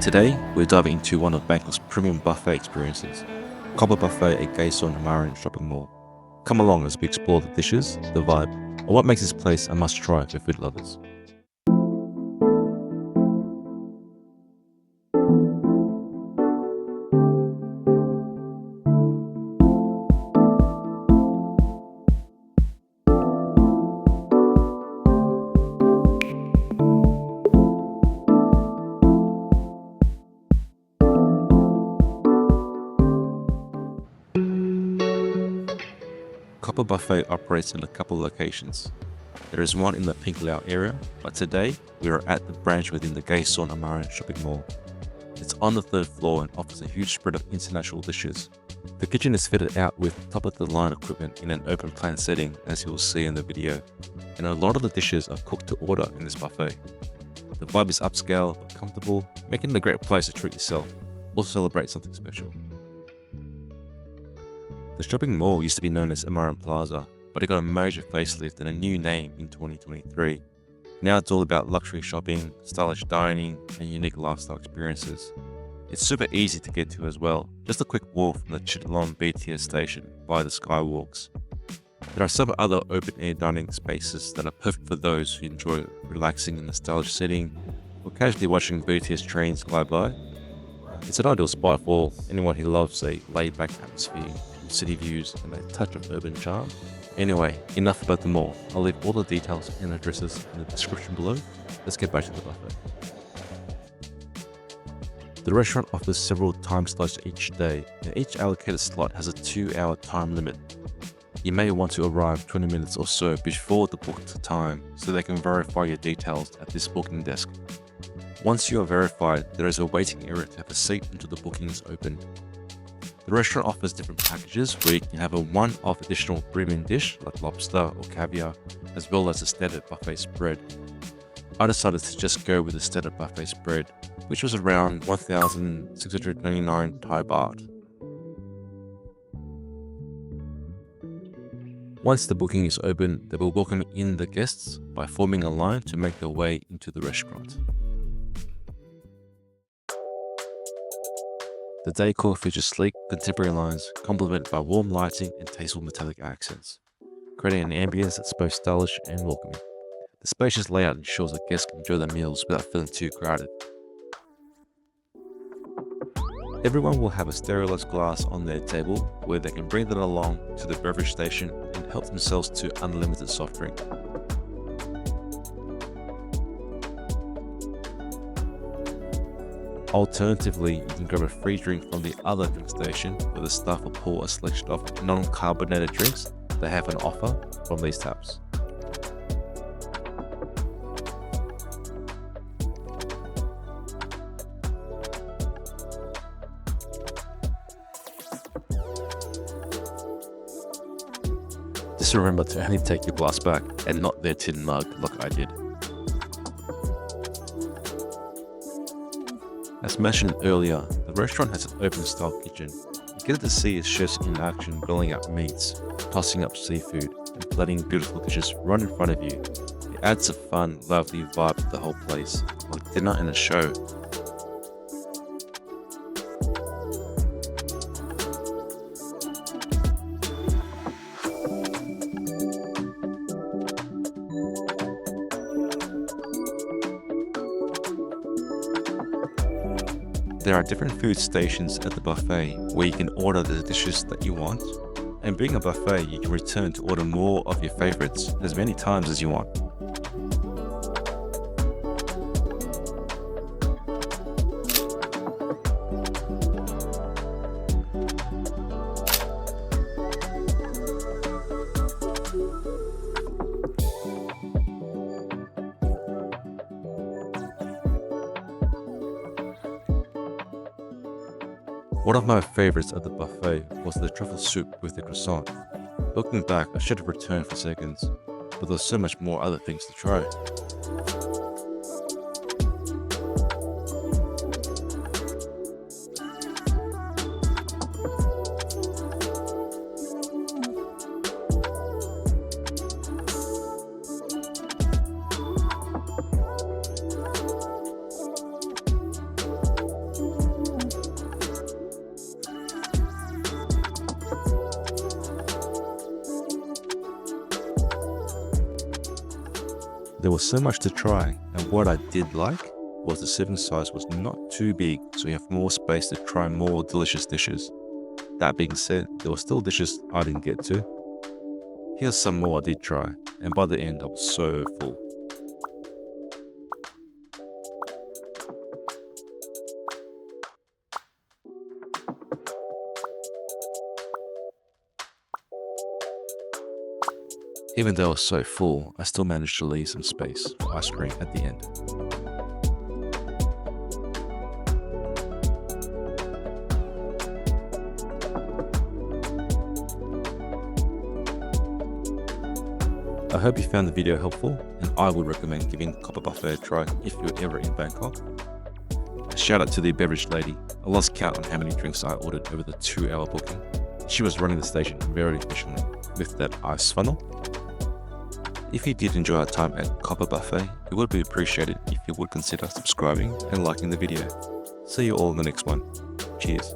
Today, we're diving into one of Bangkok's premium buffet experiences, Copper Buffet at Gaysorn Amarin shopping mall. Come along as we explore the dishes, the vibe, and what makes this place a must-try for food lovers. Copper Buffet operates in a couple of locations. There is one in the Pinklao area, but today we are at the branch within the Gaysorn Amarin shopping mall. It's on the third floor and offers a huge spread of international dishes. The kitchen is fitted out with top-of-the-line equipment in an open plan setting, as you will see in the video, and a lot of the dishes are cooked to order in this buffet. The vibe is upscale but comfortable, making it a great place to treat yourself or celebrate something special. The shopping mall used to be known as Amarin Plaza, but it got a major facelift and a new name in 2023. Now it's all about luxury shopping, stylish dining, and unique lifestyle experiences. It's super easy to get to as well, just a quick walk from the Chittagong BTS station via the skywalks. There are some other open-air dining spaces that are perfect for those who enjoy relaxing in a stylish setting or casually watching BTS trains fly by. It's an ideal spot for anyone who loves a laid-back atmosphere, city views, and a touch of urban charm. Anyway, enough about the mall. I'll leave all the details and addresses in the description below. Let's get back to the buffet. The restaurant offers several time slots each day, and each allocated slot has a 2-hour time limit. You may want to arrive 20 minutes or so before the booked time so they can verify your details at this booking desk. Once you are verified, there is a waiting area to have a seat until the booking is open. The restaurant offers different packages where you can have a one-off additional premium dish like lobster or caviar, as well as a standard buffet spread. I decided to just go with the standard buffet spread, which was around 1,699 Thai baht. Once the booking is open, they will welcome in the guests by forming a line to make their way into the restaurant. The decor features sleek, contemporary lines, complemented by warm lighting and tasteful metallic accents, creating an ambience that's both stylish and welcoming. The spacious layout ensures that guests can enjoy their meals without feeling too crowded. Everyone will have a sterilized glass on their table where they can bring that along to the beverage station and help themselves to unlimited soft drink. Alternatively, you can grab a free drink from the other drink station where the staff will pour a selection of non-carbonated drinks they have an offer from these taps. Just remember to only take your glass back and not their tin mug like I did. As mentioned earlier, the restaurant has an open-style kitchen. You get to see its chefs in action grilling up meats, tossing up seafood, and plating beautiful dishes right in front of you. It adds a fun, lively vibe to the whole place, like dinner and a show. There are different food stations at the buffet where you can order the dishes that you want, and being a buffet, you can return to order more of your favorites as many times as you want. One of my favorites at the buffet was the truffle soup with the croissant. Looking back, I should have returned for seconds, but there's so much more other things to try. There was so much to try, and what I did like was the serving size was not too big, so you have more space to try more delicious dishes. That being said, there were still dishes I didn't get to. Here's some more I did try, and by the end I was so full. Even though I was so full, I still managed to leave some space for ice cream at the end. I hope you found the video helpful, and I would recommend giving Copper Buffet a try if you're ever in Bangkok. Shout out to the beverage lady. I lost count on how many drinks I ordered over the 2-hour booking. She was running the station very efficiently with that ice funnel. If you did enjoy our time at Copper Buffet, it would be appreciated if you would consider subscribing and liking the video. See you all in the next one. Cheers.